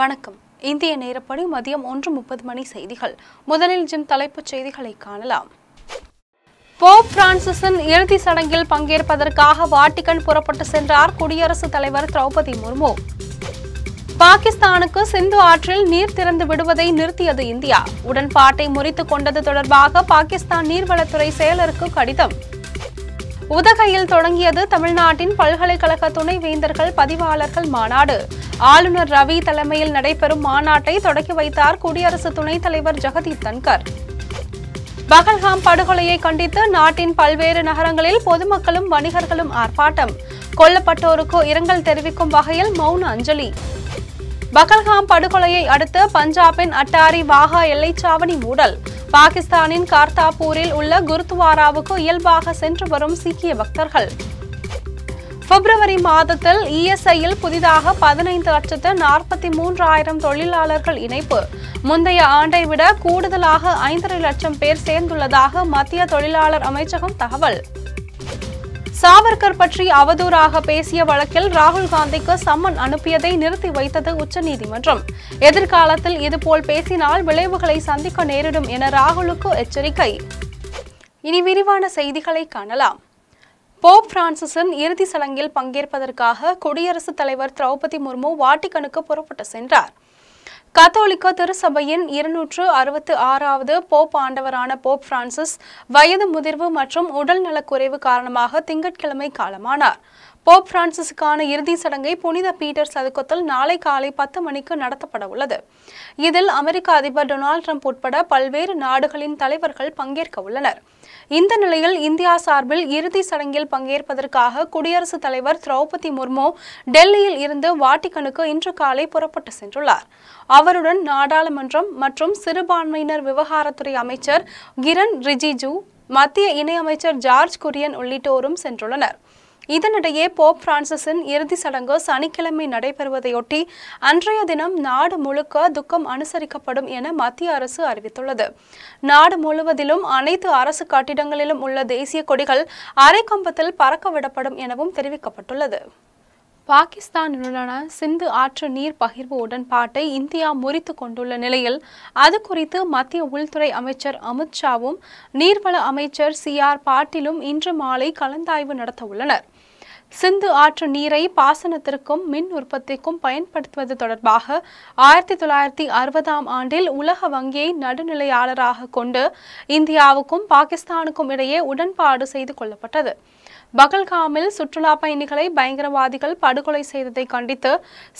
வணக்கம். இந்திய நேரப்படி மதியம் 1:30 மணி செய்திகள். முதலில் தலைப்புச் செய்திகளை காணலாம். போப் பிரான்சிஸின் இறுதி சடங்கில் பங்கேற்பதற்காக வாட்டிகன் புறப்பட்டு சென்றார் குடியரசுத் தலைவர் திரௌபதி முர்மு. பாகிஸ்தானுக்கு சிந்து ஆற்றில் நீர் திறந்து விடுவதை நிறுத்தியது இந்தியா. உடன்பாட்டை முறித்துக் கொண்டது தொடர்பாக பாகிஸ்தான் நீர்வளத்துறை செயலருக்கு கடிதம். உதகையில் தொடங்கியது தமிழ்நாட்டின் பல்கலைக்கழக துணைவேந்தர்கள் பதிவாளர்கள் மாநாடு. ஆளுநர் ரவி தலைமையில் நடைபெறும் மாநாட்டை தொடக்கி வைத்தார் குடியரசு துணைத் தலைவர் ஜெகதீப் தன்கர். பகல்காம் படுகொலையை கண்டித்து நாட்டின் பல்வேறு நகரங்களில் பொதுமக்களும் வணிகர்களும் ஆர்ப்பாட்டம். கொல்லப்பட்டோருக்கு இரங்கல் தெரிவிக்கும் வகையில் மௌன அஞ்சலி. பகல்காம் படுகொலையை அடுத்து பஞ்சாபின் அட்டாரி வாகா எல்லைச்சாவணி மூடல். பாகிஸ்தானின் கார்தாபூரில் உள்ள குருத்வாராவுக்கு இயல்பாக சென்று வரும் சீக்கிய பக்தர்கள். பிப்ரவரி மாதத்தில் இஎஸ்ஐயில் புதிதாக 15,43,000 தொழிலாளர்கள் இணைப்பு. முந்தைய ஆண்டை விட கூடுதலாக 5.5 லட்சம் பேர் சேர்ந்துள்ளதாக மத்திய தொழிலாளர் அமைச்சகம் தகவல். சாவர்கர் பற்றி அவதூறாக பேசிய வழக்கில் ராகுல் காந்திக்கு சம்மன் அனுப்பியதை நிறுத்தி வைத்தது உச்சநீதிமன்றம். எதிர்காலத்தில் இதுபோல் பேசினால் விளைவுகளை சந்திக்க நேரிடும் என ராகுலுக்கு எச்சரிக்கை. இனி விரிவான செய்திகளை காணலாம். போப் பிரான்சிஸின் இறுதி சடங்கில் பங்கேற்பதற்காக குடியரசுத் தலைவர் திரௌபதி முர்மு வாட்டிகனுக்கு புறப்பட்டு சென்றார். கத்தோலிக்க திருச்சபையின் 266வது போப் ஆண்டவரான போப் பிரான்சிஸ் வயது முதிர்வு மற்றும் உடல் நலக்குறைவு காரணமாக திங்கட்கிழமை காலமானார். போப் பிரான்சிஸுக்கான இறுதி சடங்கை புனித பீட்டர் சதுக்கத்தில் நாளை காலை 10 மணிக்கு நடத்தப்பட உள்ளது. இதில் அமெரிக்க அதிபர் டொனால்டு டிரம்ப் உட்பட பல்வேறு நாடுகளின் தலைவர்கள் பங்கேற்க உள்ளனர். இந்த நிலையில் இந்தியா சார்பில் இறுதி சடங்கில் பங்கேற்பதற்காக குடியரசுத் தலைவர் திரௌபதி முர்மு டெல்லியில் இருந்து வாட்டிகனுக்கு இன்று காலை புறப்பட்டு சென்றுள்ளார். அவருடன் நாடாளுமன்றம் மற்றும் சிறுபான்மையினர் விவகாரத்துறை அமைச்சர் கிரண் ரிஜிஜு, மத்திய இணையமைச்சர் ஜார்ஜ் குரியன் உள்ளிட்டோரும் சென்றுள்ளனர். இதனிடையே போப் பிரான்சிஸின் இறுதி சடங்கு சனிக்கிழமை நடைபெறுவதையொட்டி அன்றைய தினம் நாடு முழுக்க துக்கம் அனுசரிக்கப்படும் என மத்திய அரசு அறிவித்துள்ளது. நாடு முழுவதிலும் அனைத்து அரசு கட்டிடங்களிலும் உள்ள தேசிய கொடிகள் அரைக்கம்பத்தில் பறக்க விடப்படும் எனவும் தெரிவிக்கப்பட்டுள்ளது. பாகிஸ்தானுடனான சிந்து ஆற்று நீர் பகிர்வு உடன்பாட்டை இந்தியா முறித்து கொண்டுள்ள நிலையில் அது குறித்து மத்திய உள்துறை அமைச்சர் அமித்ஷாவும் நீர்வள அமைச்சர் CR பாட்டீலும் இன்று மாலை கலந்தாய்வு நடத்த உள்ளனர். சிந்து ஆற்று நீரை பாசனத்திற்கும் மின் உற்பத்திக்கும் பயன்படுத்துவது தொடர்பாக 1960ஆம் ஆண்டில் உலக வங்கியை நடுநிலையாளராக கொண்டு இந்தியாவுக்கும் பாகிஸ்தானுக்கும் இடையே உடன்பாடு செய்து கொள்ளப்பட்டது. பகல்காமில் சுற்றுலா பயணிகளை பயங்கரவாதிகள் படுகொலை செய்ததை கண்டித்து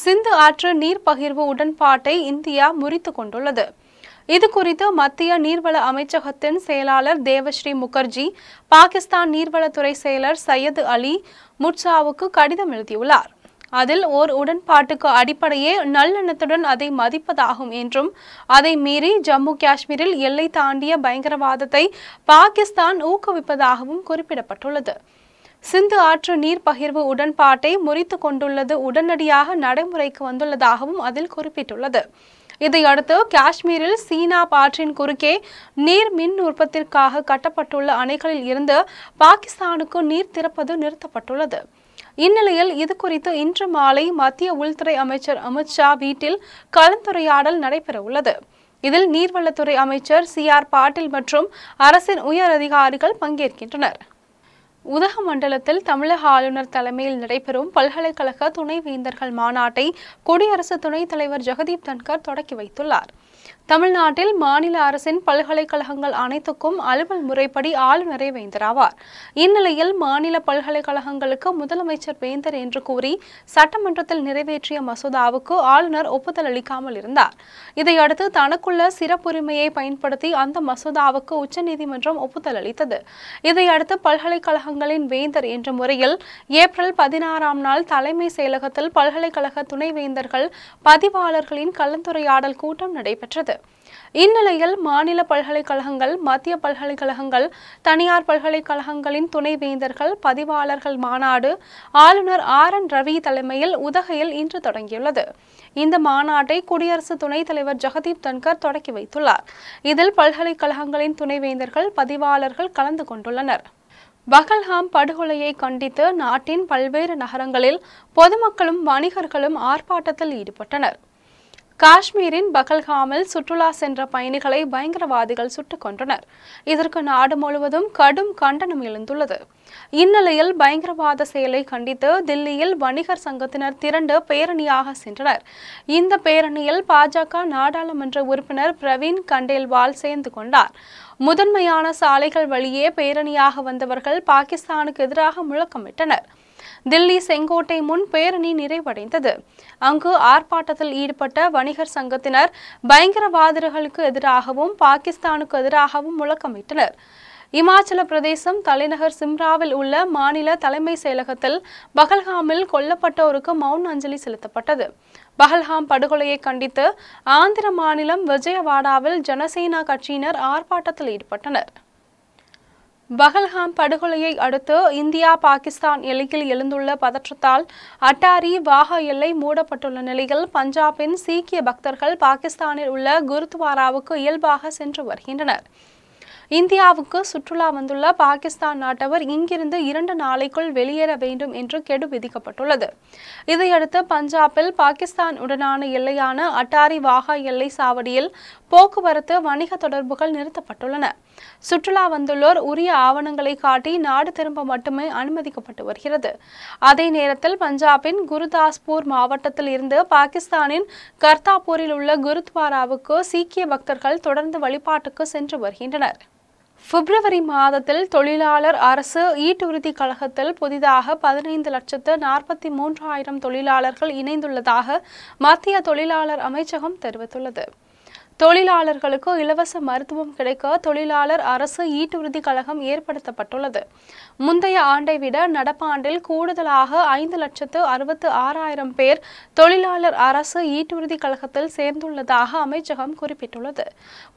சிந்து ஆற்று நீர் பகிர்வு உடன்பாட்டை இந்தியா முறித்து கொண்டுள்ளது. இது குறித்து மத்திய நீர்வள அமைச்சகத்தின் செயலாளர் தேவஸ்ரீ முகர்ஜி பாகிஸ்தான் நீர்வளத்துறை செயலர் சையது அலி முட்சாவுக்கு கடிதம் எழுதியுள்ளார். அதில் ஓர் உடன்பாட்டுக்கு அடிப்படையே நல்லெண்ணத்துடன் அதை மதிப்பதாகும் என்றும் அதை மீறி ஜம்மு காஷ்மீரில் எல்லை தாண்டிய பயங்கரவாதத்தை பாகிஸ்தான் ஊக்குவிப்பதாகவும் குறிப்பிடப்பட்டுள்ளது. சிந்து ஆற்று நீர் பகிர்வு உடன்பாட்டை முறித்து கொண்டுள்ளது உடனடியாக நடைமுறைக்கு வந்துள்ளதாகவும் அதில் குறிப்பிட்டுள்ளது. இதையடுத்து காஷ்மீரில் சீனாப் ஆற்றின் குறுக்கே நீர் மின் உற்பத்திற்காக கட்டப்பட்டுள்ள அணைகளில் இருந்து பாகிஸ்தானுக்கு நீர் திறப்பது நிறுத்தப்பட்டுள்ளது. இந்நிலையில் இது குறித்து இன்று மாலை மத்திய உள்துறை அமைச்சர் அமித்ஷா வீட்டில் கலந்துரையாடல் நடைபெற உள்ளது. இதில் நீர்வளத்துறை அமைச்சர் CR பாட்டீல் மற்றும் அரசின் உயர் அதிகாரிகள் பங்கேற்கின்றனர். உதகமண்டலத்தில் தமிழக ஆளுநர் தலைமையில் நடைபெறும் பல்கலைக்கழக துணைவேந்தர்கள் மாநாட்டை குடியரசு துணைத் தலைவர் ஜெகதீப் தன்கர் தொடக்கி வைத்துள்ளார். தமிழ்நாட்டில் மாநில அரசின் பல்கலைக்கழகங்கள் அனைத்துக்கும் அலுவல் முறைப்படி ஆளுநரே வேந்தராவார். இந்நிலையில் மாநில பல்கலைக்கழகங்களுக்கு முதலமைச்சர் வேந்தர் என்று கூறி சட்டமன்றத்தில் நிறைவேற்றிய மசோதாவுக்கு ஆளுநர் ஒப்புதல் அளிக்காமல் இருந்தார். இதையடுத்து தனக்குள்ள சிறப்புரிமையை பயன்படுத்தி அந்த மசோதாவுக்கு உச்சநீதிமன்றம் ஒப்புதல் அளித்தது. இதையடுத்து பல்கலைக்கழகங்களின் வேந்தர் என்ற முறையில் ஏப்ரல் 16ஆம் நாள் தலைமை செயலகத்தில் பல்கலைக்கழக துணைவேந்தர்கள் பதிவாளர்களின் கலந்துரையாடல் கூட்டம் நடைபெற்றது. இந்நிலையில் மாநில பல்கலைக்கழகங்கள், மத்திய பல்கலைக்கழகங்கள், தனியார் பல்கலைக்கழகங்களின் துணைவேந்தர்கள் பதிவாளர்கள் மாநாடு ஆளுநர் RN ரவி தலைமையில் உதகையில் இன்று தொடங்கியுள்ளது. இந்த மாநாட்டை குடியரசு துணைத் தலைவர் ஜெகதீப் தன்கர் தொடக்கி வைத்துள்ளார். இதில் பல்கலைக்கழகங்களின் துணைவேந்தர்கள் பதிவாளர்கள் கலந்து கொண்டுள்ளனர். பகல்காம் படுகொலையை கண்டித்து நாட்டின் பல்வேறு நகரங்களில் பொதுமக்களும் வணிகர்களும் ஆர்ப்பாட்டத்தில் ஈடுபட்டனர். காஷ்மீரின் பகல்காமில் சுற்றுலா சென்ற பயணிகளை பயங்கரவாதிகள் சுட்டுக் கொன்றனர். இதற்கு நாடு முழுவதும் கடும் கண்டனம் எழுந்துள்ளது. இந்நிலையில் பயங்கரவாத செயலை கண்டித்து தில்லியில் வணிகர் சங்கத்தினர் திரண்டு பேரணியாக சென்றனர். இந்த பேரணியில் பாஜக நாடாளுமன்ற உறுப்பினர் பிரவீன் கண்டேல்வால் சேர்ந்து கொண்டார். முதன்மையான சாலைகள் வழியே பேரணியாக வந்தவர்கள் பாகிஸ்தானுக்கு எதிராக முழக்கமிட்டனர். தில்லி செங்கோட்டை முன் பேரணி நிறைவடைந்தது. அங்கு ஆர்ப்பாட்டத்தில் ஈடுபட்ட வணிகர் சங்கத்தினர் பயங்கரவாதிகளுக்கு எதிராகவும் பாகிஸ்தானுக்கு எதிராகவும் முழக்கமிட்டனர். இமாச்சல பிரதேசம் தலைநகர் சிம்ராவில் உள்ள மாநில தலைமை செயலகத்தில் பகல்காமில் கொல்லப்பட்டோருக்கு மௌன அஞ்சலி செலுத்தப்பட்டது. பகல்காம் படுகொலையை கண்டித்து ஆந்திர மாநிலம் விஜயவாடாவில் ஜனசேனா கட்சியினர் ஆர்ப்பாட்டத்தில் ஈடுபட்டனர். பகல்காம் படுகொலையை அடுத்து இந்தியா பாகிஸ்தான் எல்லையில் எழுந்துள்ள பதற்றத்தால் அட்டாரி வாகா எல்லை மூடப்பட்டுள்ள நிலையில் பஞ்சாபின் சீக்கிய பக்தர்கள் பாகிஸ்தானில் உள்ள குருத்வாராவுக்கு இயல்பாக சென்று வருகின்றனர். இந்தியாவுக்கு சுற்றுலா வந்துள்ள பாகிஸ்தான் நாட்டவர் இங்கிருந்து 2 நாளைக்குள் வெளியேற வேண்டும் என்று கெடு விதிக்கப்பட்டுள்ளது. இதையடுத்து பஞ்சாபில் பாகிஸ்தான் உடனான எல்லையான அட்டாரி வாகா எல்லை சாவடியில் போக்குவரத்து வணிக தொடர்புகள் நிறுத்தப்பட்டுள்ளன. சுற்றுலா வந்துள்ளோர் உரிய ஆவணங்களை காட்டி நாடு திரும்ப மட்டுமே அனுமதிக்கப்பட்டு வருகிறது. அதே நேரத்தில் பஞ்சாபின் குருதாஸ்பூர் மாவட்டத்தில் இருந்து பாகிஸ்தானின் கர்தாப்பூரில் உள்ள குருத்வாராவுக்கு சீக்கிய பக்தர்கள் தொடர்ந்து வழிபாட்டுக்கு சென்று வருகின்றனர். பிப்ரவரி மாதத்தில் தொழிலாளர் அரசு ஈட்டுறுதி கழகத்தில் புதிதாக 15,43,000 தொழிலாளர்கள் இணைந்துள்ளதாக மத்திய தொழிலாளர் அமைச்சகம் தெரிவித்துள்ளது. தொழிலாளர்களுக்கு இலவச மருத்துவம் கிடைக்க தொழிலாளர் அரசு ஈட்டுறுதி கழகம் ஏற்படுத்தப்பட்டுள்ளது. முந்தைய ஆண்டை விட நடப்பாண்டில் கூடுதலாக 5,66,000 பேர் தொழிலாளர் அரசு ஈட்டுறுதி கழகத்தில் சேர்ந்துள்ளதாக அமைச்சகம் குறிப்பிட்டுள்ளது.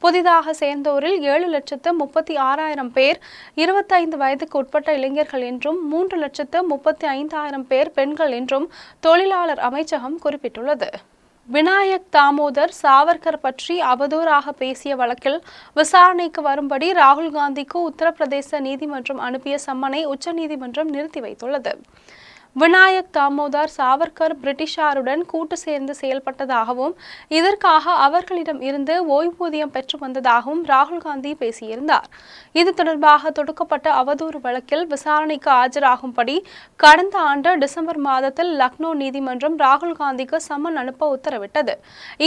புதிதாக சேர்ந்தோரில் 7,36,000 பேர் 25 வயதுக்கு உட்பட்ட இளைஞர்கள் என்றும் 3,35,000 பேர் பெண்கள் என்றும் தொழிலாளர் அமைச்சகம் குறிப்பிட்டுள்ளது. விநாயக் தாமோதர் சாவர்கர் பற்றி அவதூறாக பேசிய வழக்கில் விசாரணைக்கு வரும்படி ராகுல் காந்திக்கு உத்தரப்பிரதேச நீதிமன்றம் அனுப்பிய சம்மனை உச்சநீதிமன்றம் நிறுத்தி வைத்துள்ளது. விநாயக் தாமோதர் சாவர்கர் பிரிட்டிஷாருடன் கூட்டு சேர்ந்து செயல்பட்டதாகவும் இதற்காக அவர்களிடம் இருந்து ஓய்வூதியம் பெற்று வந்ததாகவும் ராகுல் காந்தி பேசியிருந்தார். இது தொடர்பாக தொடுக்கப்பட்ட அவதூறு வழக்கில் விசாரணைக்கு ஆஜராகும்படி கடந்த ஆண்டு டிசம்பர் மாதத்தில் லக்னோ நீதிமன்றம் ராகுல் காந்திக்கு சம்மன் அனுப்ப உத்தரவிட்டது.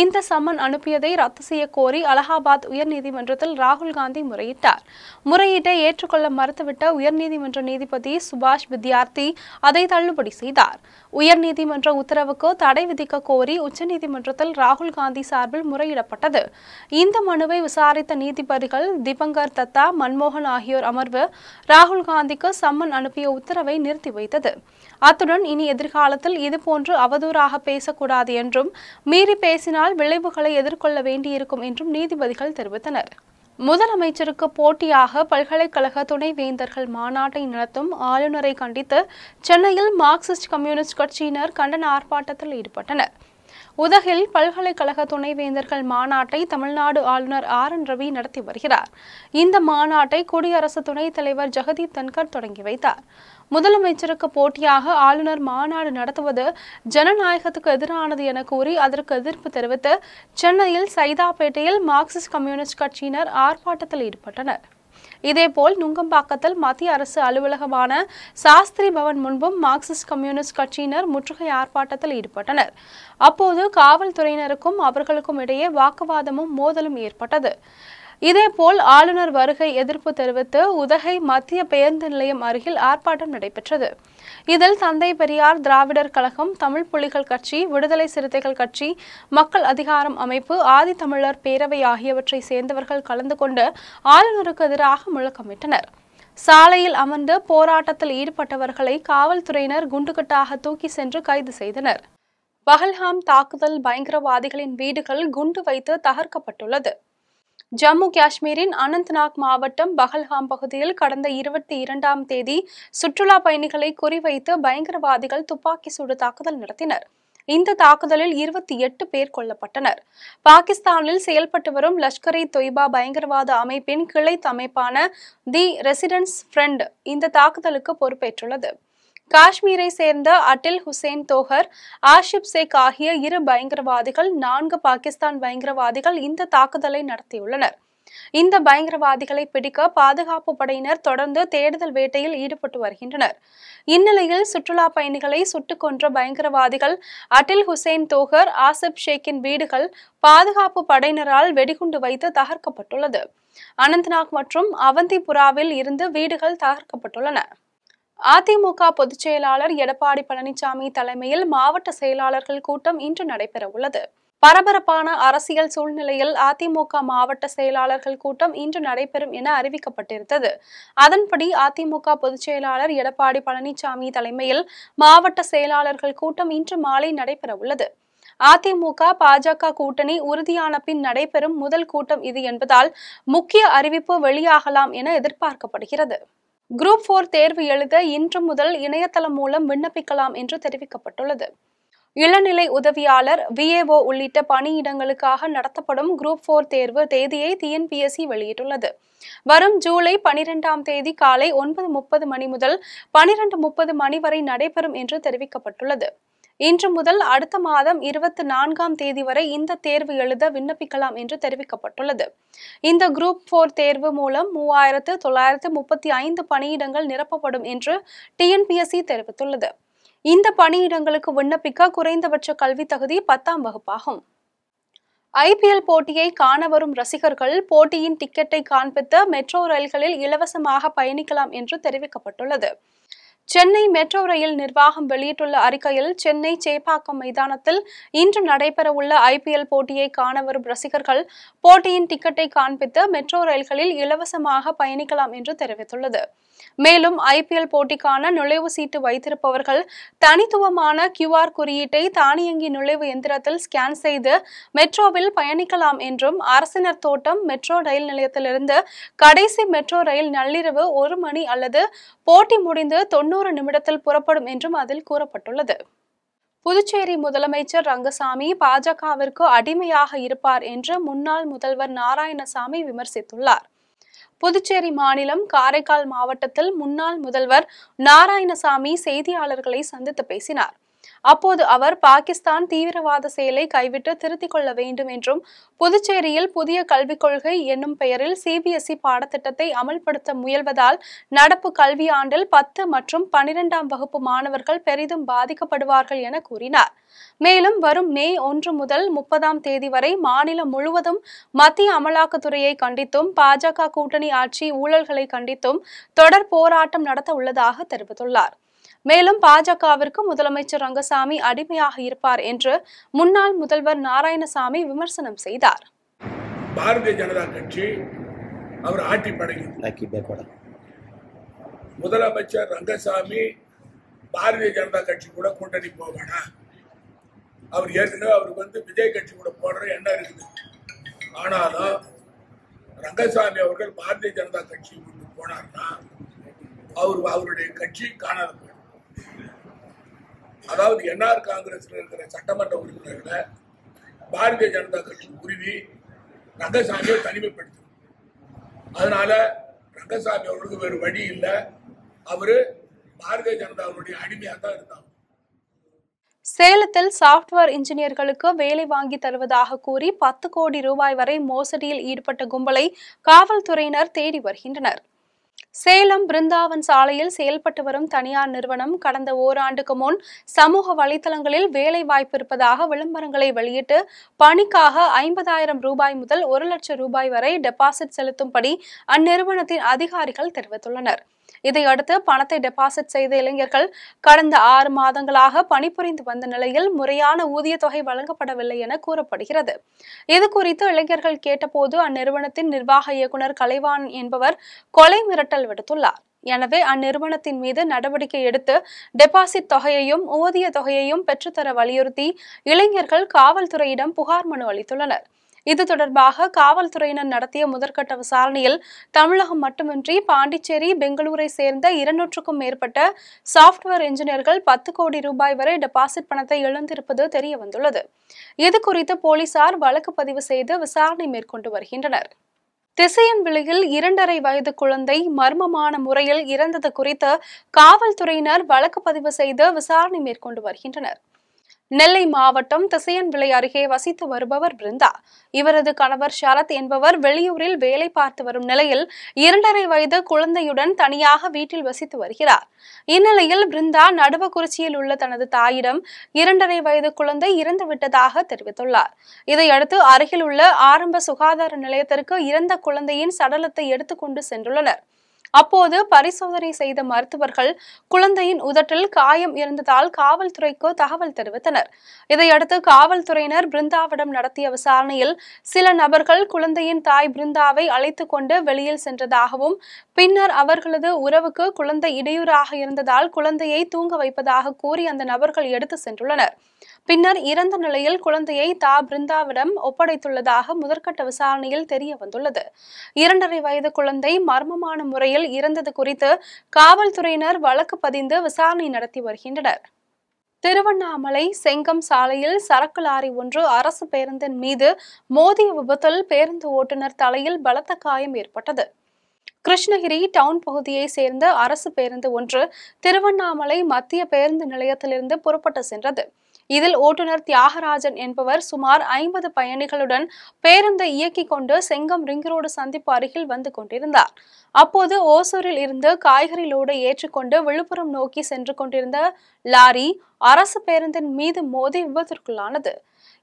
இந்த சம்மன் அனுப்பியதை ரத்து செய்ய கோரி அலகாபாத் உயர்நீதிமன்றத்தில் ராகுல் காந்தி முறையிட்டார். முறையீட்டை ஏற்றுக்கொள்ள மறுத்துவிட்ட உயர்நீதிமன்ற நீதிபதி சுபாஷ் வித்யார்த்தி அதை தள்ளுபடி செய்தார். உயர்நீதிமன்ற உத்தரவுக்கு தடை விதிக்க கோரி உச்சநீதிமன்றத்தில் ராகுல் காந்தி சார்பில் முறையிடப்பட்டது. இந்த மனுவை விசாரித்த நீதிபதிகள் திபங்கர் தத்தா, மன்மோகன் ஆகியோர் அமர்வு ராகுல் காந்திக்கு சம்மன் அனுப்பிய உத்தரவை நிறுத்தி வைத்தது. அத்துடன் இனி எதிர்காலத்தில் இதுபோன்று அவதூறாக பேசக்கூடாது என்றும் மீறி பேசினால் விளைவுகளை எதிர்கொள்ள வேண்டியிருக்கும் என்றும் நீதிபதிகள் தெரிவித்தனர். முதலமைச்சருக்கு போட்டியாக பல்கலைக்கழக துணைவேந்தர்கள் மாநாட்டை நடத்தும் ஆளுநரை கண்டித்து சென்னையில் மார்க்சிஸ்ட் கம்யூனிஸ்ட் கட்சியினர் கண்டன ஆர்ப்பாட்டத்தில் ஈடுபட்டனர். உதகில் பல்கலைக்கழக துணைவேந்தர்கள் மாநாட்டை தமிழ்நாடு ஆளுநர் RN ரவி நடத்தி வருகிறார். இந்த மாநாட்டை குடியரசு துணைத் தலைவர் ஜெகதீப் தன்கர் தொடங்கி வைத்தார். முதலமைச்சருக்கு போட்டியாக ஆளுநர் மாநாடு நடத்துவது ஜனநாயகத்துக்கு எதிரானது என கூறி அதற்கு எதிர்ப்பு தெரிவித்து சென்னையில் சைதாப்பேட்டையில் மார்க்சிஸ்ட் கம்யூனிஸ்ட் கட்சியினர் ஆர்ப்பாட்டத்தில் ஈடுபட்டனர். இதேபோல் நுங்கம்பாக்கத்தில் மத்திய அரசு அலுவலகமான சாஸ்திரி பவன் முன்பும் மார்க்சிஸ்ட் கம்யூனிஸ்ட் கட்சியினர் முற்றுகை ஆர்ப்பாட்டத்தில் ஈடுபட்டனர். அப்போது காவல்துறையினருக்கும் அவர்களுக்கும் இடையே வாக்குவாதமும் மோதலும் ஏற்பட்டது. இதேபோல் ஆளுநர் வருகை எதிர்ப்பு தெரிவித்து உதகை மத்திய பேருந்து நிலையம் அருகில் ஆர்ப்பாட்டம் நடைபெற்றது. இதில் தந்தை பெரியார் திராவிடர் கழகம், தமிழ் புலிகள் கட்சி, விடுதலை சிறுத்தைகள் கட்சி, மக்கள் அதிகாரம் அமைப்பு, ஆதித்தமிழர் பேரவை ஆகியவற்றை சேர்ந்தவர்கள் கலந்து கொண்டு ஆளுநருக்கு எதிராக முழக்கமிட்டனர். சாலையில் அமர்ந்து போராட்டத்தில் ஈடுபட்டவர்களை காவல்துறையினர் குண்டுகட்டாக தூக்கி சென்று கைது செய்தனர். பஹல்காம் தாக்குதல் பயங்கரவாதிகளின் வீடுகள் குண்டு வைத்து தகர்க்கப்பட்டுள்ளது. ஜம்மு காஷ்மீரின் அனந்த்நாக் மாவட்டம் பஹல்காம் பகுதியில் கடந்த 22ஆம் தேதி சுற்றுலா பயணிகளை குறிவைத்து பயங்கரவாதிகள் துப்பாக்கி சூடு தாக்குதல் நடத்தினர். இந்த தாக்குதலில் 28 பேர் கொல்லப்பட்டனர். பாகிஸ்தானில் செயல்பட்டு வரும் லஷ்கர்-இ-தொய்பா பயங்கரவாத அமைப்பின் கிளை அமைப்பான தி ரெசிடென்ட்ஸ் ஃப்ரண்ட் இந்த தாக்குதலுக்கு பொறுப்பேற்றுள்ளது. காஷ்மீரை சேர்ந்த அட்டில் ஹுசேன் தோஹர், ஆஷிப் சேக் ஆகிய 2 பயங்கரவாதிகள், 4 பாகிஸ்தான் பயங்கரவாதிகள் இந்த தாக்குதலை நடத்தியுள்ளனர். இந்த பயங்கரவாதிகளை பிடிக்க பாதுகாப்பு படையினர் தொடர்ந்து தேடுதல் வேட்டையில் ஈடுபட்டு வருகின்றனர். இந்நிலையில் சுற்றுலா பயணிகளை சுட்டுக் கொன்ற பயங்கரவாதிகள் அட்டில் ஹுசேன் தோஹர், ஆசிப் ஷேக்கின் வீடுகள் பாதுகாப்பு படையினரால் வெடிகுண்டு வைத்து தகர்க்கப்பட்டுள்ளது. அனந்த்நாக் மற்றும் அவந்திபுராவில் இருந்து வீடுகள் தகர்க்கப்பட்டுள்ளன. அதிமுக பொதுச் செயலாளர் எடப்பாடி பழனிசாமி தலைமையில் மாவட்ட செயலாளர்கள் கூட்டம் இன்று நடைபெற உள்ளது. பரபரப்பான அரசியல் சூழ்நிலையில் அதிமுக மாவட்ட செயலாளர்கள் கூட்டம் இன்று நடைபெறும் என அறிவிக்கப்பட்டிருந்தது. அதன்படி அதிமுக பொதுச் செயலாளர் எடப்பாடி பழனிசாமி தலைமையில் மாவட்ட செயலாளர்கள் கூட்டம் இன்று மாலை நடைபெற உள்ளது. அதிமுக பாஜக கூட்டணி உறுதியான பின் நடைபெறும் முதல் கூட்டம் இது என்பதால் முக்கிய அறிவிப்பு வெளியாகலாம் என எதிர்பார்க்கப்படுகிறது. குரூப் 4 தேர்வு எழுத இன்று முதல் இணையதளம் மூலம் விண்ணப்பிக்கலாம் என்று தெரிவிக்கப்பட்டுள்ளது. இளநிலை உதவியாளர், VAO உள்ளிட்ட பணியிடங்களுக்காக நடத்தப்படும் குரூப் 4 தேர்வு தேதியை TNPSC வெளியிட்டுள்ளது. வரும் ஜூலை 12ஆம் தேதி காலை 9:30 மணி முதல் 12:30 மணி வரை நடைபெறும் என்று தெரிவிக்கப்பட்டுள்ளது. இன்று முதல் அடுத்த மாதம் 24ஆம் தேதி வரை இந்த தேர்வு எழுத விண்ணப்பிக்கலாம் என்று தெரிவிக்கப்பட்டுள்ளது. இந்த குரூப் 4 தேர்வு மூலம் 3935 பணியிடங்கள் நிரப்பப்படும் என்று TNPSC தெரிவித்துள்ளது. இந்த பணியிடங்களுக்கு விண்ணப்பிக்க குறைந்தபட்ச கல்வி தகுதி 10ஆம் வகுப்பாகும். IPL போட்டியை காண வரும் ரசிகர்கள் போட்டியின் டிக்கெட்டை காண்பித்து மெட்ரோ ரயில்களில் இலவசமாக பயணிக்கலாம் என்று தெரிவிக்கப்பட்டுள்ளது. சென்னை மெட்ரோ ரயில் நிர்வாகம் வெளியிட்டுள்ள அறிக்கையில், சென்னை சேப்பாக்கம் மைதானத்தில் இன்று நடைபெறவுள்ள IPL போட்டியை காண வரும் ரசிகர்கள் போட்டியின் டிக்கெட்டை காண்பித்து மெட்ரோ ரயில்களில் இலவசமாக பயணிக்கலாம் என்று தெரிவித்துள்ளது. மேலும் IPL போட்டிக்கான நுழைவு சீட்டு வைத்திருப்பவர்கள் தனித்துவமான QR குறியீட்டை தானியங்கி நுழைவு எந்திரத்தில் ஸ்கேன் செய்து மெட்ரோவில் பயணிக்கலாம் என்றும், அரசினர் தோட்டம் மெட்ரோ ரயில் நிலையத்திலிருந்து கடைசி மெட்ரோ ரயில் நள்ளிரவு 1 மணி அல்லது போட்டி முடிந்து 90 நிமிடத்தில் புறப்படும் என்றும் அதில் கூறப்பட்டுள்ளது. புதுச்சேரி முதலமைச்சர் ரங்கசாமி பாஜகவிற்கு அடிமையாக இருப்பார் என்று முன்னாள் முதல்வர் நாராயணசாமி விமர்சித்துள்ளார். புதுச்சேரி மாநிலம் காரைக்கால் மாவட்டத்தில் முன்னாள் முதல்வர் நாராயணசாமி செய்தியாளர்களை சந்தித்து பேசினார். அப்போது அவர் பாகிஸ்தான் தீவிரவாத செயலை கைவிட்டு திருத்திக் கொள்ள வேண்டும் என்றும், புதுச்சேரியில் புதிய கல்விக் கொள்கை என்னும் பெயரில் CBSE பாடத்திட்டத்தை அமல்படுத்த முயல்வதால் நடப்பு கல்வியாண்டில் 10 மற்றும் 12ஆம் வகுப்பு மாணவர்கள் பெரிதும் பாதிக்கப்படுவார்கள் என கூறினார். மேலும் வரும் மே 1 முதல் 30ஆம் தேதி வரை மாநிலம் முழுவதும் மத்திய அமலாக்கத்துறையை கண்டித்தும், பாஜக கூட்டணி ஆட்சி ஊழல்களை கண்டித்தும் தொடர் போராட்டம் நடத்த உள்ளதாக தெரிவித்துள்ளார். மேலும் பாஜகவிற்கு முதலமைச்சர் ரங்கசாமி அடிமையாக இருப்பார் என்று முன்னாள் முதல்வர் நாராயணசாமி விமர்சனம் செய்தார். பாரதிய ஜனதா கட்சி அவர் ஆட்டி படைக்கும். முதலமைச்சர் ரங்கசாமி பாரதிய ஜனதா கட்சி கூட கூட்டணி போவானா? அவர் ஏற்கனவே அவருக்கு விஜய் கட்சி கூட போடுற எண்ணம் இருக்குது. ஆனாலும் ரங்கசாமி அவர்கள் பாரதிய ஜனதா கட்சி போனார்னா அவருடைய கட்சி காணாத போயிடும். அதாவது NR காங்கிரஸ்ல இருக்கிற சட்டமன்ற உறுப்பினர்களை பாரதிய ஜனதா கட்சி உருவி ரங்கசாமியை தனிமைப்படுத்தும். அதனால ரங்கசாமி அவர்களுக்கு வேறு வழி இல்லை. அவரு பாரதிய ஜனதாவுடைய அடிமையா தான் இருந்தாங்க. சேலத்தில் சாப்ட்வேர் இன்ஜினியர்களுக்கு வேலை வாங்கி தருவதாக கூறி 10 கோடி ரூபாய் வரை மோசடியில் ஈடுபட்ட கும்பலை காவல்துறையினர் தேடி வருகின்றனர். சேலம் பிருந்தாவன் சாலையில் செயல்பட்டு வரும் தனியார் நிறுவனம் கடந்த ஓராண்டுக்கு முன் சமூக வலைதளங்களில் வேலை வாய்ப்பு இருப்பதாக விளம்பரங்களை வெளியிட்டு பணிக்காக 50,000 ரூபாய் முதல் 1 லட்சம் ரூபாய் வரை டெபாசிட் செலுத்தும்படி அந்நிறுவனத்தின் அதிகாரிகள் தெரிவித்துள்ளனர். இதையடுத்து பணத்தை டெபாசிட் செய்த இளைஞர்கள் கடந்த 6 மாதங்களாக பணிபுரிந்து வந்த நிலையில் முறையான ஊதிய தொகை வழங்கப்படவில்லை என கூறப்படுகிறது. இதுகுறித்து இளைஞர்கள் கேட்டபோது அந்நிறுவனத்தின் நிர்வாக இயக்குநர் கலைவாணன் என்பவர் கொலை மிரட்டல் விடுத்துள்ளார். எனவே அந்நிறுவனத்தின் மீது நடவடிக்கை எடுத்து டெபாசிட் தொகையையும் ஊதிய தொகையையும் பெற்றுத்தர வலியுறுத்தி இளைஞர்கள் காவல்துறையிடம் புகார் மனு அளித்துள்ளனர். இது தொடர்பாக காவல்துறையினர் நடத்திய முதற்கட்ட விசாரணையில் தமிழகம் மட்டுமின்றி பாண்டிச்சேரி, பெங்களூரை சேர்ந்த 200க்கும் மேற்பட்ட சாப்ட்வேர் இன்ஜினியர்கள் 10 கோடி ரூபாய் வரை டெபாசிட் பணத்தை இழந்திருப்பது தெரிய வந்துள்ளது. இது குறித்து போலீசார் வழக்கு பதிவு செய்து விசாரணை மேற்கொண்டு வருகின்றனர். திசையன்விளையில் 2.5 வயது குழந்தை மர்மமான முறையில் இறந்தது குறித்து காவல்துறையினர் வழக்கு பதிவு செய்து விசாரணை மேற்கொண்டு வருகின்றனர். நெல்லை மாவட்டம் திசையன்விளை அருகே வசித்து வருபவர் பிருந்தா. இவரது கணவர் ஷரத் என்பவர் வெளியூரில் வேலை பார்த்து வரும் நிலையில் 2.5 வயது குழந்தையுடன் தனியாக வீட்டில் வசித்து வருகிறார். இந்நிலையில் பிருந்தா நடுவக்குறிச்சியில் உள்ள தனது தாயிடம் 2.5 வயது குழந்தை இறந்துவிட்டதாக தெரிவித்துள்ளார். இதையடுத்து அருகில் உள்ள ஆரம்ப சுகாதார நிலையத்திற்கு இறந்த குழந்தையின் சடலத்தை எடுத்துக்கொண்டு சென்றுள்ளனர். அப்போது பரிசோதனை செய்த மருத்துவர்கள் குழந்தையின் உதட்டில் காயம் இருந்ததால் காவல்துறைக்கு தகவல் தெரிவித்தனர். இதையடுத்து காவல்துறையினர் பிருந்தாவிடம் நடத்திய விசாரணையில் சில நபர்கள் குழந்தையின் தாய் பிருந்தாவை அழைத்துக் கொண்டு வெளியில் சென்றதாகவும், பின்னர் அவர்களது உறவுக்கு குழந்தை இடையூறாக இருந்ததால் குழந்தையை தூங்க வைப்பதாக கூறி அந்த நபர்கள் எடுத்து சென்றுள்ளனர். பின்னர் இறந்த நிலையில் குழந்தையை பிருந்தாவிடம் ஒப்படைத்துள்ளதாக முதற்கட்ட விசாரணையில் தெரிய வந்துள்ளது. 2.5 வயது குழந்தை மர்மமான முறையில் இறந்தது குறித்து காவல்துறையினர் வழக்கு பதிந்து விசாரணை நடத்தி வருகின்றனர். திருவண்ணாமலை செங்கம் சாலையில் சரக்கு லாரி ஒன்று அரசு பேருந்தின் மீது மோதிய விபத்தில் பேருந்து ஓட்டுநர் தலையில் பலத்த காயம் ஏற்பட்டது. கிருஷ்ணகிரி டவுன் பகுதியை சேர்ந்த அரசு பேருந்து ஒன்று திருவண்ணாமலை மத்திய பேருந்து நிலையத்திலிருந்து புறப்பட்டு சென்றது. இதில் ஓட்டுநர் தியாகராஜன் என்பவர் சுமார் 50 பயணிகளுடன் பேருந்தை இயக்கிக் கொண்டு செங்கம் ரிங் ரோடு சந்திப்பு அருகில் வந்து கொண்டிருந்தார். அப்போது ஓசூரில் இருந்து காய்கறி லோடு ஏற்றிக்கொண்டு விழுப்புரம் நோக்கி சென்று கொண்டிருந்த லாரி அரசு பேருந்தின் மீது மோதி விபத்திற்குள்ளானது.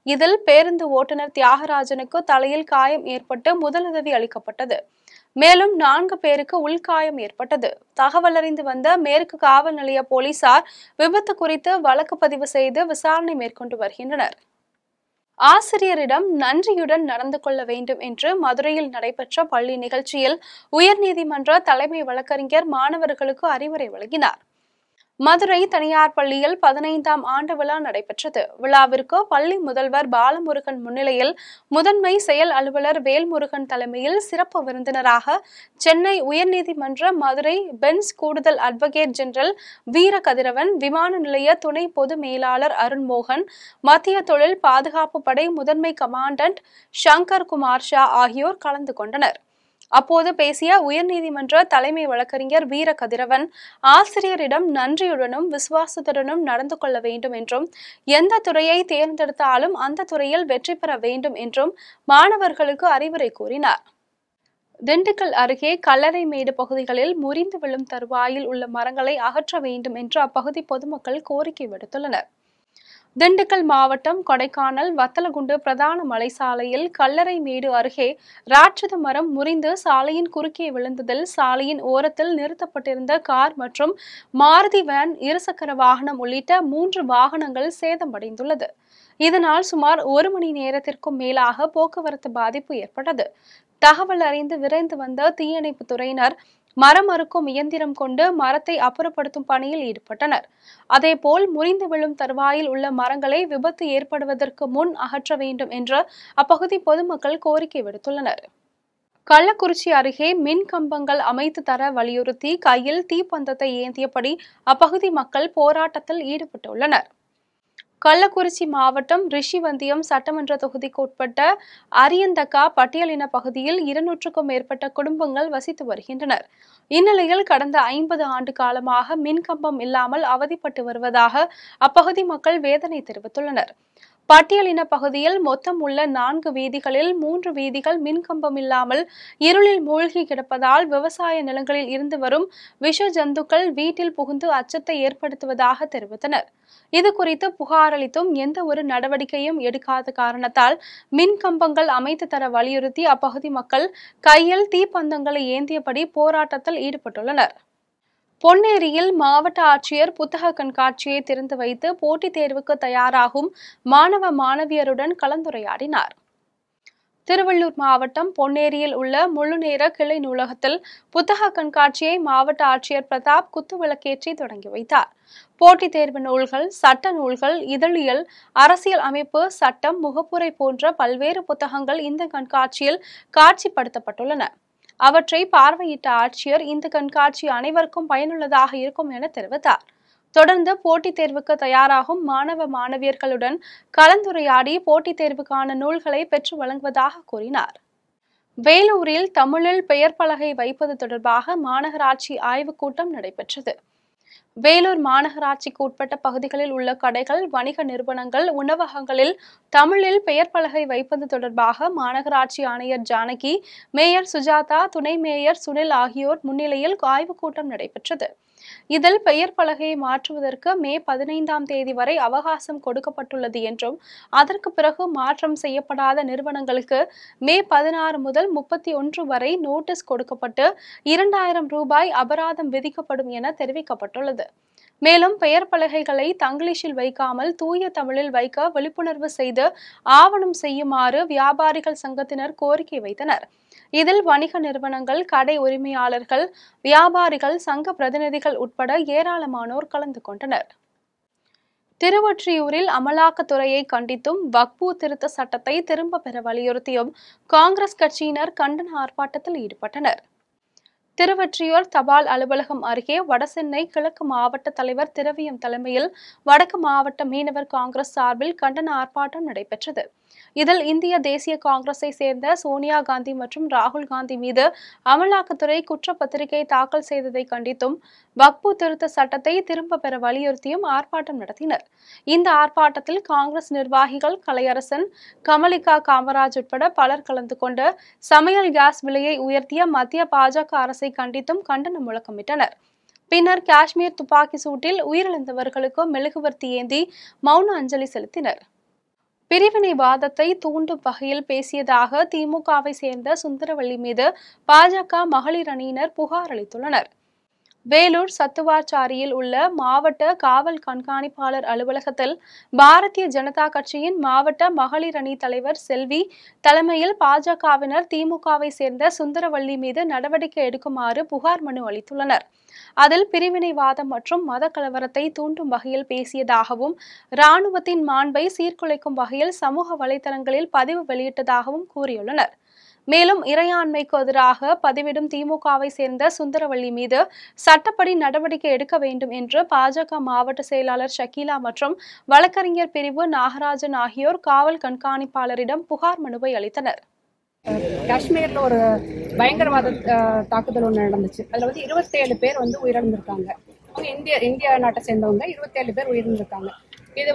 இதில் பேருந்து ஓட்டுநர் தியாகராஜனுக்கு தலையில் காயம் ஏற்பட்டு முதலுதவி அளிக்கப்பட்டது. மேலும் 4 பேருக்கு உள்காயம் ஏற்பட்டது. தகவல் அறிந்து வந்த மேற்கு காவல் நிலைய போலீசார் விபத்து குறித்து வழக்கு பதிவு செய்து விசாரணை மேற்கொண்டு வருகின்றனர். ஆசிரியரிடம் நன்றியுடன் நடந்து கொள்ள வேண்டும் என்று மதுரையில் நடைபெற்ற பள்ளி நிகழ்ச்சியில் உயர்நீதிமன்ற தலைமை வழக்கறிஞர் மாணவர்களுக்கு அறிவுரை வழங்கினார். மதுரை தனியார் பள்ளியில் 15ஆம் ஆண்டு விழா நடைபெற்றது. விழாவிற்கு பள்ளி முதல்வர் பாலமுருகன் முன்னிலையில் முதன்மை செயல் அலுவலர் வேல்முருகன் தலைமையில் சிறப்பு விருந்தினராக சென்னை உயர்நீதிமன்ற மதுரை பெஞ்ச் கூடுதல் அட்வொகேட் ஜெனரல் வீரகதிரவன், விமான நிலைய துணை பொது மேலாளர் அருண்மோகன், மத்திய தொழில் பாதுகாப்பு படை முதன்மை கமாண்டன்ட் சங்கர் குமார் ஷா ஆகியோர் கலந்து கொண்டனர். அப்போது பேசிய உயர்நீதிமன்ற தலைமை வழக்கறிஞர் வீரகதிரவன், ஆசிரியரிடம் நன்றியுடனும் விசுவாசத்துடனும் நடந்து கொள்ள வேண்டும் என்றும், எந்த துறையை தேர்ந்தெடுத்தாலும் அந்த துறையில் வெற்றி பெற வேண்டும் என்றும் மாணவர்களுக்கு அறிவுரை கூறினார். திண்டுக்கல் அருகே கல்லறைமேடு பகுதிகளில் முறிந்து விழும் தருவாயில் உள்ள மரங்களை அகற்ற வேண்டும் என்று அப்பகுதி பொதுமக்கள் கோரிக்கை விடுத்துள்ளனர். திண்டுக்கல் மாவட்டம் கொடைக்கானல் வத்தலகுண்டு பிரதான மலைசாலையில் கல்லறைமேடு அருகே ராட்சத மரம் முறிந்து சாலையின் குறுக்கே விழுந்ததில் சாலையின் ஓரத்தில் நிறுத்தப்பட்டிருந்த கார் மற்றும் மாருதி வேன், இருசக்கர வாகனம் உள்ளிட்ட 3 வாகனங்கள் சேதமடைந்துள்ளது. இதனால் சுமார் 1 மணி நேரத்திற்கும் மேலாக போக்குவரத்து பாதிப்பு ஏற்பட்டது. தகவல் அறிந்து விரைந்து வந்த தீயணைப்பு துறையினர் மரம் அறுக்கும் இயந்திரம் கொண்டு மரத்தை அப்புறப்படுத்தும் பணியில் ஈடுபட்டனர். அதேபோல் முறிந்து விழும் தருவாயில் உள்ள மரங்களை விபத்து ஏற்படுவதற்கு முன் அகற்ற வேண்டும் என்று அப்பகுதி பொதுமக்கள் கோரிக்கை விடுத்துள்ளனர். கள்ளக்குறிச்சி அருகே மின் கம்பங்கள் அமைத்து தர வலியுறுத்தி கையில் தீப்பந்தத்தை ஏந்தியபடி அப்பகுதி மக்கள் போராட்டத்தில் ஈடுபட்டுள்ளனர். கள்ளக்குறிச்சி மாவட்டம் ரிஷிவந்தியம் சட்டமன்ற தொகுதிக்கு உட்பட்ட அரியந்தக்கா பட்டியலின பகுதியில் 200க்கும் மேற்பட்ட குடும்பங்கள் வசித்து வருகின்றனர். இந்நிலையில் கடந்த 50 ஆண்டு காலமாக மின்கம்பம் இல்லாமல் அவதிப்பட்டு வருவதாக அப்பகுதி மக்கள் வேதனை தெரிவித்துள்ளனர். பட்டியலின பகுதியில் மொத்தம் உள்ள 4 வீதிகளில் 3 வீதிகள் மின்கம்பம் இல்லாமல் இருளில் மூழ்கி கிடப்பதால் விவசாய நிலங்களில் இருந்து வரும் விஷ ஜந்துக்கள் வீட்டில் புகுந்து அச்சத்தை ஏற்படுத்துவதாக தெரிவித்தனர். இது குறித்து புகார் அளித்தும் எந்த ஒரு நடவடிக்கையும் எடுக்காத காரணத்தால் மின் கம்பங்கள் அமைத்து தர வலியுறுத்தி அப்பகுதி மக்கள் கையில் தீப்பந்தங்களை ஏந்தியபடி போராட்டத்தில் ஈடுபட்டுள்ளனர். பொன்னேரியில் மாவட்ட ஆட்சியர் புத்தக கண்காட்சியை திறந்து வைத்து போட்டித் தேர்வுக்கு தயாராகும் மாணவ மாணவியருடன் கலந்துரையாடினார். திருவள்ளூர் மாவட்டம் பொன்னேரியில் உள்ள முழுநேர கிளை நூலகத்தில் புத்தக கண்காட்சியை மாவட்ட ஆட்சியர் பிரதாப் குத்துவிளக்கேற்றி தொடங்கி வைத்தார். போட்டித் தேர்வு நூல்கள், சட்ட நூல்கள், இதழியல், அரசியல் அமைப்பு, சட்டம், முகப்புரை போன்ற பல்வேறு புத்தகங்கள் இந்த கண்காட்சியில் காட்சிப்படுத்தப்பட்டுள்ளன. அவற்றை பார்வையிட்ட ஆட்சியர் இந்த கண்காட்சி அனைவருக்கும் பயனுள்ளதாக இருக்கும் என தெரிவித்தார். தொடர்ந்து போட்டித் தேர்வுக்கு தயாராகும் மாணவ மாணவியர்களுடன் கலந்துரையாடி போட்டித் தேர்வுக்கான நூல்களை பெற்று வழங்குவதாக கூறினார். வேலூரில் தமிழில் பெயர் பலகை வைப்பது தொடர்பாக மாநகராட்சி ஆய்வுக் கூட்டம் நடைபெற்றது. வேலூர் மாநகராட்சிக்கு உட்பட்ட பகுதிகளில் உள்ள கடைகள், வணிக நிறுவனங்கள், உணவகங்களில் தமிழில் பெயர் பலகை வைப்பது தொடர்பாக மாநகராட்சி ஆணையர் ஜானகி, மேயர் சுஜாதா, துணை மேயர் சுனில் ஆகியோர் முன்னிலையில் ஆய்வுக் கூட்டம் நடைபெற்றது. இதில் பெயர் பலகையை மாற்றுவதற்கு மே 15ஆம் தேதி வரை அவகாசம் கொடுக்கப்பட்டுள்ளது என்றும், அதற்கு பிறகு மாற்றம் செய்யப்படாத நிறுவனங்களுக்கு மே 16 முதல் 31 வரை நோட்டீஸ் கொடுக்கப்பட்டு 2000 ரூபாய் அபராதம் விதிக்கப்படும் என தெரிவிக்கப்பட்டுள்ளது. மேலும் பெயர் பலகைகளை தங்கிலீஷில் வைக்காமல் தூய தமிழில் வைக்க விழிப்புணர்வு செய்து ஆவணம் செய்யுமாறு வியாபாரிகள் சங்கத்தினர் கோரிக்கை வைத்தனர். இதில் வணிக நிறுவனங்கள், கடை உரிமையாளர்கள், வியாபாரிகள், சங்க பிரதிநிதிகள் உட்பட ஏராளமானோர் கலந்து கொண்டனர். திருவொற்றியூரில் அமலாக்கத்துறையை கண்டித்தும் வக்பு திருத்த சட்டத்தை திரும்ப பெற வலியுறுத்தியும் காங்கிரஸ் கட்சியினர் கண்டன ஆர்ப்பாட்டத்தில் ஈடுபட்டனர். திருவொற்றியூர் தபால் அலுவலகம் அருகே வடசென்னை கிழக்கு மாவட்ட தலைவர் திரவியம் தலைமையில் வடக்கு மாவட்ட மீனவர் காங்கிரஸ் சார்பில் கண்டன ஆர்ப்பாட்டம் நடைபெற்றது. இதில் இந்திய தேசிய காங்கிரஸை சேர்ந்த சோனியா காந்தி மற்றும் ராகுல் காந்தி மீது அமலாக்கத்துறை குற்றப்பத்திரிகை தாக்கல் செய்ததை கண்டித்தும் வக்பு திருத்த சட்டத்தை திரும்ப பெற வலியுறுத்தியும் ஆர்ப்பாட்டம் நடத்தினர். இந்த ஆர்ப்பாட்டத்தில் காங்கிரஸ் நிர்வாகிகள் கலையரசன், கமலிகா காமராஜ் உட்பட பலர் கலந்து கொண்டு சமையல் கேஸ் விலையை உயர்த்திய மத்திய பாஜக அரசை கண்டித்தும் கண்டன முழக்கமிட்டனர். பின்னர் காஷ்மீர் துப்பாக்கி சூட்டில் உயிரிழந்தவர்களுக்கு மெழுகுவர்த்தி ஏந்தி மௌன அஞ்சலி செலுத்தினர். பிரிவினைவாதத்தை தூண்டும் வகையில் பேசியதாக திமுகவை சேர்ந்த சுந்தரவள்ளி மீது பாஜக மகளிர் அணியினர் புகார் அளித்துள்ளனர். வேலூர் சத்துவாச்சாரியில் உள்ள மாவட்ட காவல் கண்காணிப்பாளர் அலுவலகத்தில் பாரதிய ஜனதா கட்சியின் மாவட்ட மகளிர் அணி தலைவர் செல்வி தலைமையில் பாஜகவினர் திமுகவை சேர்ந்த சுந்தரவள்ளி மீது நடவடிக்கை எடுக்குமாறு புகார் மனு அளித்துள்ளனர். அதில் பிரிவினைவாதம் மற்றும் மத கலவரத்தை தூண்டும் வகையில் பேசியதாகவும், இராணுவத்தின் மாண்பை சீர்குலைக்கும் வகையில் சமூக வலைதளங்களில் பதிவு வெளியிட்டதாகவும் கூறியுள்ளனர். மேலும் இறையாண்மைக்கு எதிராக பதிவிடும் திமுகவை சேர்ந்த சுந்தரவள்ளி மீது சட்டப்படி நடவடிக்கை எடுக்க வேண்டும் என்று பாஜக மாவட்ட செயலாளர் ஷக்கீலா மற்றும் வழக்கறிஞர் பிரிவு நாகராஜன் ஆகியோர் காவல் கண்காணிப்பாளரிடம் புகார் மனுவை அளித்தனர். காஷ்மீர்ல ஒரு பயங்கரவாத தாக்குதல் ஒன்று நடந்துச்சு. அதுல 27 பேர் உயிரிழந்திருக்காங்க. அவங்க இந்திய நாட்டை சேர்ந்தவங்க 27 பேர் உயிரிழந்திருக்காங்க. இது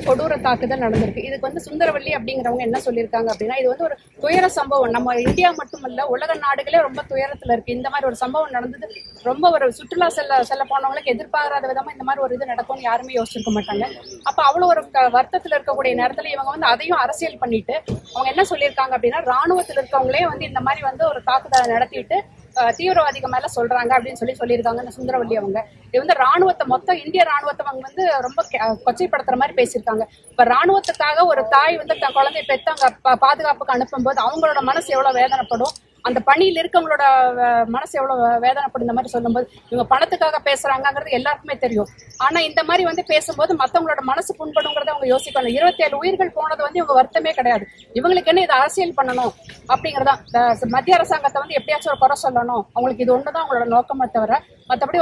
கொடூர தாக்குதல் நடந்திருக்கு. இதுக்கு சுந்தரவள்ளி அப்படிங்கிறவங்க என்ன சொல்லியிருக்காங்க அப்படின்னா, இது ஒரு துயர சம்பவம். நம்ம இந்தியா மட்டுமல்ல, உலக நாடுகளே ரொம்ப துயரத்துல இருக்கு. இந்த மாதிரி ஒரு சம்பவம் நடந்தது ரொம்ப ஒரு சுற்றுலா செல்ல போனவங்களுக்கு எதிர்பாராத விதமா இந்த மாதிரி ஒரு இது நடக்கும்னு யாருமே யோசிச்சிருக்க மாட்டாங்க. அப்ப அவ்வளவு ஒரு வருத்தத்துல இருக்கக்கூடிய நேரத்துல இவங்க அதையும் அரசியல் பண்ணிட்டு அவங்க என்ன சொல்லியிருக்காங்க அப்படின்னா, ராணுவத்தில் இருக்கவங்களே இந்த மாதிரி ஒரு தாக்குதலை நடத்திட்டு தீவிரவாதிகள் மேல சொல்றாங்க அப்படின்னு சொல்லியிருக்காங்க இந்த சுந்தரவள்ளி அவங்க. இது ராணுவத்தை மொத்தம் இந்திய ராணுவத்தை அவங்க ரொம்ப கொச்சைப்படுத்துற மாதிரி பேசியிருக்காங்க. இப்ப ராணுவத்துக்காக ஒரு தாய் தன் குழந்தைய பெற்று அங்க பாதுகாப்புக்கு அனுப்பும் போது அவங்களோட மனசு எவ்வளவு வேதனைப்படும், அந்த பணியில் இருக்கவங்களோட மனசு எவ்வளவு வேதனைப்படும் இந்த மாதிரி சொல்லும்போது. இவங்க பணத்துக்காக பேசுறாங்கிறது எல்லாருக்குமே தெரியும். ஆனா இந்த மாதிரி பேசும்போது மத்தவங்களோட மனசு புண்படுங்கிறத அவங்க யோசிக்கணும். 27 உயிர்கள் போனது இவங்க வருத்தமே கிடையாது. இவங்களுக்கு என்ன இதை அரசியல் பண்ணணும் அப்படிங்கறதா. மத்திய அரசாங்கத்தை எப்படியாச்சும் ஒரு குறை சொல்லணும், அவங்களுக்கு இது ஒண்ணுதான் அவங்களோட நோக்கமே தவிர மற்றபடி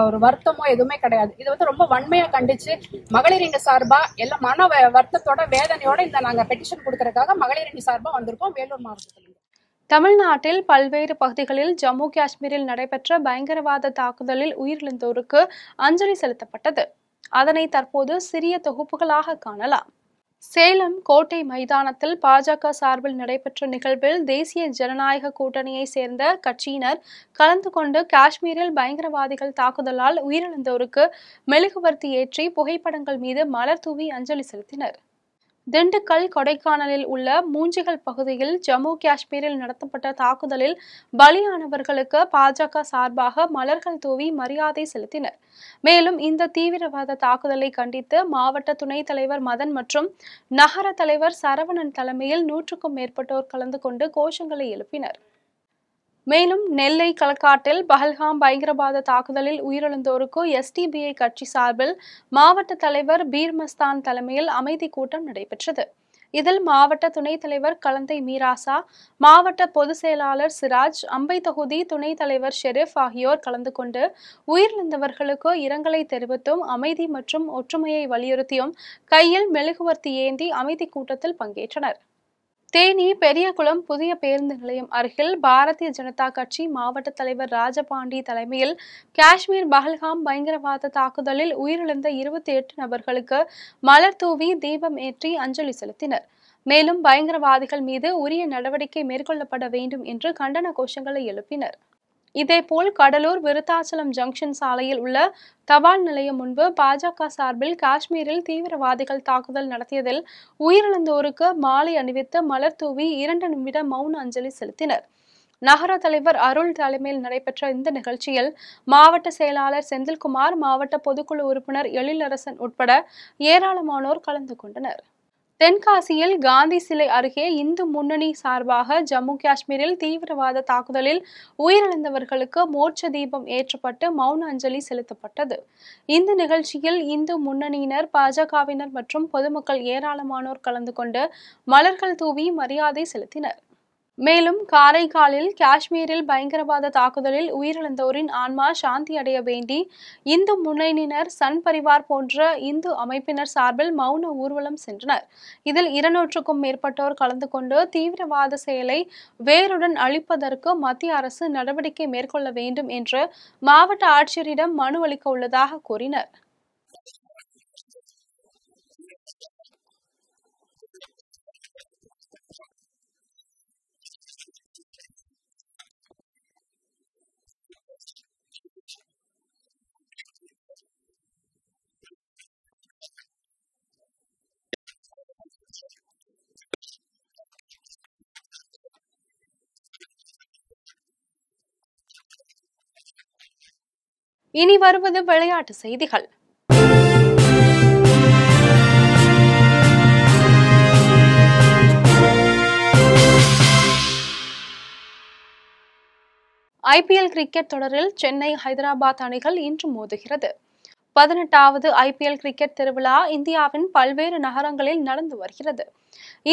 ஒரு வருத்தமோ எதுவுமே கிடையாது. இது ரொம்ப வன்மையா கண்டிச்சு மகளிர் அணி சார்பா எல்லாம் மன வருத்தத்தோட வேதனையோட நாங்க பெட்டிஷன் கொடுக்கறதுக்காக மகளிர் அணி சார்பா வந்திருக்கோம் வேலூர் மாவட்டத்தில். தமிழ்நாட்டில் பல்வேறு பகுதிகளில் ஜம்மு காஷ்மீரில் நடைபெற்ற பயங்கரவாத தாக்குதலில் உயிரிழந்தோருக்கு அஞ்சலி செலுத்தப்பட்டது. அதனை தற்போது சிறிய தொகுப்புகளாக காணலாம். சேலம் கோட்டை மைதானத்தில் பாஜக சார்பில் நடைபெற்ற நிகழ்வில் தேசிய ஜனநாயக கூட்டணியை சேர்ந்த கட்சியினர் கலந்து கொண்டு காஷ்மீரில் பயங்கரவாதிகள் தாக்குதலால் உயிரிழந்தோருக்கு மெழுகுவர்த்தி ஏற்றி புகைப்படங்கள் மீது மலர் தூவி அஞ்சலி செலுத்தினர். திண்டுக்கல் கொடைக்கானலில் உள்ள மூஞ்சிகள் பகுதியில் ஜம்மு காஷ்மீரில் நடத்தப்பட்ட தாக்குதலில் பலியானவர்களுக்கு பாஜக சார்பாக மலர்கள் தூவி மரியாதை செலுத்தினர். மேலும் இந்த தீவிரவாத தாக்குதலை கண்டித்து மாவட்ட துணைத் தலைவர் மதன் மற்றும் நகர தலைவர் சரவணன் தலைமையில் 100க்கும் மேற்பட்டோர் கலந்து கொண்டு கோஷங்களை எழுப்பினர். மேலும் நெல்லை களக்காட்டில் பஹல்காம் பயங்கரவாத தாக்குதலில் உயிரிழந்தோருக்கு எஸ்டிபிஐ கட்சி சார்பில் மாவட்ட தலைவர் பீர்மஸ்தான் தலைமையில் அமைதி கூட்டம் நடைபெற்றது. இதில் மாவட்ட துணைத் தலைவர் கலந்தை மீராசா, மாவட்ட பொதுச் செயலாளர் சிராஜ், அம்பை தொகுதி துணைத் தலைவர் ஷெரீப் ஆகியோர் கலந்து கொண்டு உயிரிழந்தவர்களுக்கு இரங்கலை தெரிவித்தும் அமைதி மற்றும் ஒற்றுமையை வலியுறுத்தியும் கையில் மெழுகுவர்த்தி ஏந்தி அமைதி கூட்டத்தில் பங்கேற்றனர். தேனி பெரியகுளம் புதிய பேருந்து நிலையம் அருகில் பாரதிய ஜனதா கட்சி மாவட்ட தலைவர் ராஜபாண்டி தலைமையில் காஷ்மீர் பஹல்காம் பயங்கரவாத தாக்குதலில் உயிரிழந்த 28 நபர்களுக்கு மலர் தூவி தீபம் ஏற்றி அஞ்சலி செலுத்தினர். மேலும் பயங்கரவாதிகள் மீது உரிய நடவடிக்கை மேற்கொள்ளப்பட வேண்டும் என்று கண்டன கோஷங்களை எழுப்பினர். இதேபோல் கடலூர் விருத்தாச்சலம் ஜங்ஷன் சாலையில் உள்ள தபால் நிலையம் முன்பு பாஜக சார்பில் காஷ்மீரில் தீவிரவாதிகள் தாக்குதல் நடத்தியதில் உயிரிழந்தோருக்கு மாலை அணிவித்து மலர் தூவி 2 நிமிட மௌன அஞ்சலி செலுத்தினர். நகர தலைவர் அருள் தலைமையில் நடைபெற்ற இந்த நிகழ்ச்சியில் மாவட்ட செயலாளர் செந்தில்குமார், மாவட்ட பொதுக்குழு உறுப்பினர் எழிலரசன் உட்பட ஏராளமானோர் கலந்து கொண்டனர். தென்காசியில் காந்தி சிலை அருகே இந்து முன்னணி சார்பாக ஜம்மு காஷ்மீரில் தீவிரவாத தாக்குதலில் உயிரிழந்தவர்களுக்கு மோட்ச தீபம் ஏற்றப்பட்டு மௌன அஞ்சலி செலுத்தப்பட்டது. இந்த நிகழ்ச்சியில் இந்து முன்னணியினர், பாஜகவினர் மற்றும் பொதுமக்கள் ஏராளமானோர் கலந்து கொண்டு மலர்கள் தூவி மரியாதை செலுத்தினர். மேலும் காரைக்காலில் காஷ்மீரில் பயங்கரவாத தாக்குதலில் உயிரிழந்தோரின் ஆன்மா சாந்தி அடைய வேண்டி இந்து முன்னணியினர், சன் பரிவார் போன்ற இந்து அமைப்பினர் சார்பில் மௌன ஊர்வலம் சென்றனர். இதில் 200க்கும் மேற்பட்டோர் கலந்து கொண்டு தீவிரவாத செயலை வேருடன் அழிப்பதற்கு மத்திய அரசு நடவடிக்கை மேற்கொள்ள வேண்டும் என்று மாவட்ட ஆட்சியரிடம் மனு அளிக்க உள்ளதாக கூறினர். இனி வருவது விளையாட்டு செய்திகள். ஐபிஎல் கிரிக்கெட் தொடரில் சென்னை, ஹைதராபாத் அணிகள் இன்று மோதுகிறது. 18வது ஐபிஎல் கிரிக்கெட் திருவிழா இந்தியாவின் பல்வேறு நகரங்களில் நடந்து வருகிறது.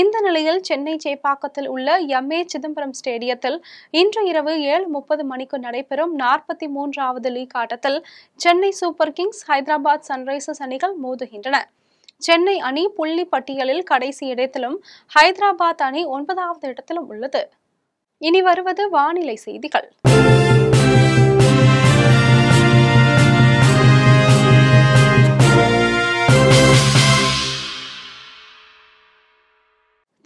இந்த நிலையில் சென்னை சேப்பாக்கத்தில் உள்ள எம்.ஏ. சிதம்பரம் ஸ்டேடியத்தில் இன்று இரவு 7:30 மணிக்கு நடைபெறும் 43வது லீக் ஆட்டத்தில் Chennai super Kings, Hyderabad Sunrisers அணிகள் மோதுகின்றன. சென்னை அணி புள்ளி பட்டியலில் கடைசி இடத்திலும், ஹைதராபாத் அணி 9வது இடத்திலும் உள்ளது. இனி வருவது வானிலை செய்திகள்.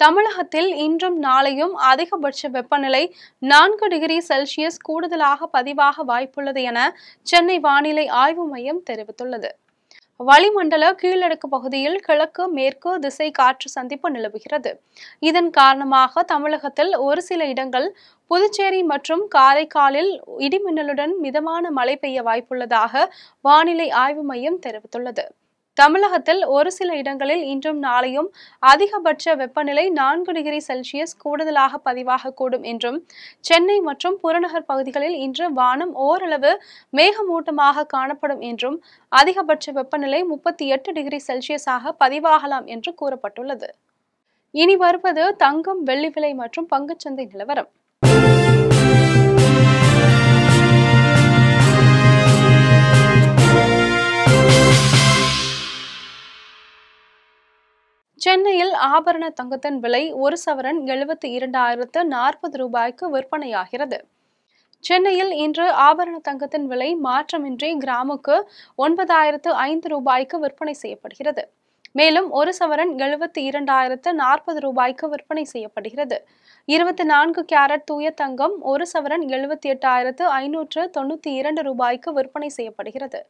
தமிழகத்தில் இன்றும் நாளையும் அதிகபட்ச வெப்பநிலை 4 டிகிரி செல்சியஸ் கூடுதலாக பதிவாக வாய்ப்புள்ளது என சென்னை வானிலை ஆய்வு மையம் தெரிவித்துள்ளது. வளிமண்டல கீழடுக்கு பகுதியில் கிழக்கு மேற்கு திசை காற்று சந்திப்பு நிலவுகிறது. இதன் காரணமாக தமிழகத்தில் ஒரு சில இடங்கள், புதுச்சேரி மற்றும் காரைக்காலில் இடிமின்னலுடன் மிதமான மழை பெய்ய வாய்ப்புள்ளதாக வானிலை ஆய்வு மையம் தெரிவித்துள்ளது. தமிழகத்தில் ஒரு சில இடங்களில் இன்றும் நாளையும் அதிகபட்ச வெப்பநிலை 4 டிகிரி செல்சியஸ் கூடுதலாக பதிவாகக்கூடும் என்றும், சென்னை மற்றும் புறநகர் பகுதிகளில் இன்று வானம் ஓரளவு மேகமூட்டமாக காணப்படும் என்றும், அதிகபட்ச வெப்பநிலை 38 டிகிரி செல்சியஸாக பதிவாகலாம் என்று கூறப்பட்டுள்ளது. இனி வருவது தங்கம், வெள்ளி விலை மற்றும் பங்குச்சந்தை நிலவரம். சென்னையில் ஆபரண தங்கத்தின் விலை ஒரு சவரன் 72,040 ரூபாய்க்கு விற்பனையாகிறது. சென்னையில் இன்று ஆபரண தங்கத்தின் விலை மாற்றமின்றி கிராமுக்கு 9,005 ரூபாய்க்கு விற்பனை செய்யப்படுகிறது. மேலும் ஒரு சவரன் 72,040 ரூபாய்க்கு விற்பனை செய்யப்படுகிறது. 24 கேரட் தூய தங்கம் ஒரு சவரன் 78,592 ரூபாய்க்கு விற்பனை செய்யப்படுகிறது.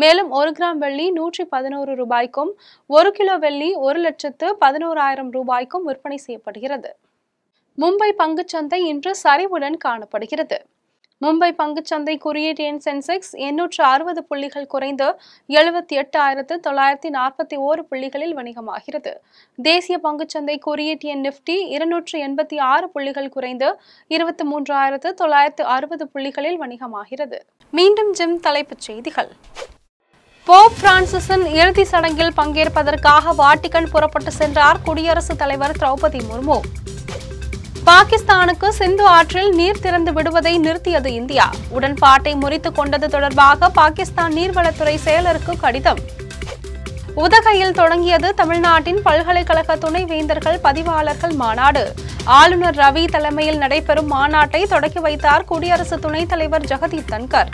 மேலும் 1 கிராம் வெள்ளி 111 ரூபாய்க்கும், 1 கிலோ வெள்ளி 1,11,000 ரூபாய்க்கும் விற்பனை செய்யப்படுகிறது. மும்பை பங்குச்சந்தை இன்று சரிவுடன் காணப்படுகிறது. மும்பை பங்குச்சந்தை குறியீட்டு எண் சென்செக்ஸ் 860 புள்ளிகள் குறைந்து 78,941 புள்ளிகளில் வணிகமாகிறது. தேசிய பங்குச்சந்தை குறியீட்டு எண் நிப்டி 286 புள்ளிகள் குறைந்து 23,960 புள்ளிகளில் வணிகமாகிறது. மீண்டும் ஜிம் தலைப்புச் செய்திகள். போப் பிரான்சிஸின் இறுதி சடங்கில் பங்கேற்பதற்காக வாட்டிகன் புறப்பட்டு சென்றார் குடியரசுத் தலைவர் திரௌபதி முர்மு. பாகிஸ்தானுக்கு சிந்து ஆற்றில் நீர் திறந்து விடுவதை நிறுத்தியது இந்தியா. உடன்பாட்டை முறித்துக் கொண்டது தொடர்பாக பாகிஸ்தான் நீர்வளத்துறை செயலருக்கு கடிதம். உதகையில் தொடங்கியது தமிழ்நாட்டின் பல்கலைக்கழக துணைவேந்தர்கள் பதிவாளர்கள் மாநாடு. ஆளுநர் ரவி தலைமையில் நடைபெறும் மாநாட்டை தொடக்கி வைத்தார் குடியரசு துணைத் தலைவர் ஜெகதீப் தன்கர்.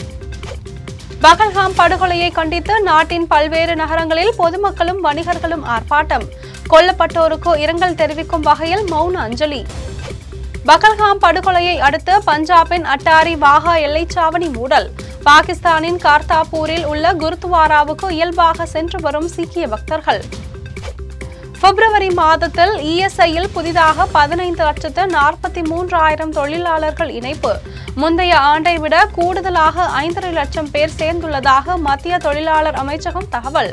பகல்காம் படுகொலையை கண்டித்து நாட்டின் பல்வேறு நகரங்களில் பொதுமக்களும் வணிகர்களும் ஆர்ப்பாட்டம். கொல்லப்பட்டோருக்கு இரங்கல் தெரிவிக்கும் வகையில் மௌன அஞ்சலி. பகல்காம் படுகொலையை அடுத்து பஞ்சாபின் அட்டாரி வாகா எல்லைச்சாவடி மூடல். பாகிஸ்தானின் கார்தாபூரில் உள்ள குருத்வாராவுக்கு இயல்பாக சென்று வரும் சீக்கிய பக்தர்கள். பிப்ரவரி மாதத்தில் இஎஸ்ஐயில் புதிதாக 15,43,000 தொழிலாளர்கள் இணைப்பு. முந்தைய ஆண்டை விட கூடுதலாக 5.5 லட்சம் பேர் சேர்ந்துள்ளதாக மத்திய தொழிலாளர் அமைச்சகம் தகவல்.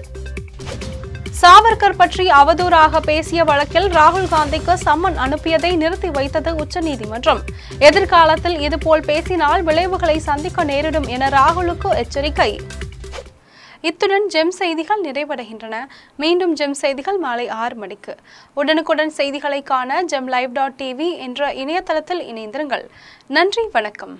சாவர்கர் பற்றி அவதூறாக பேசிய வழக்கில் ராகுல் காந்திக்கு சம்மன் அனுப்பியதை நிறுத்தி வைத்தது உச்சநீதிமன்றம். எதிர்காலத்தில் இதுபோல் பேசினால் விளைவுகளை சந்திக்க நேரிடும் என ராகுலுக்கு எச்சரிக்கை. இத்துடன் ஜெம் செய்திகள் நிறைவடைகின்றன. மீண்டும் ஜெம் செய்திகள் மாலை 6 மணிக்கு. உடனுக்குடன் செய்திகளை காண gemlive.tv என்ற இணையதளத்தில் இணைந்திருங்கள். நன்றி, வணக்கம்.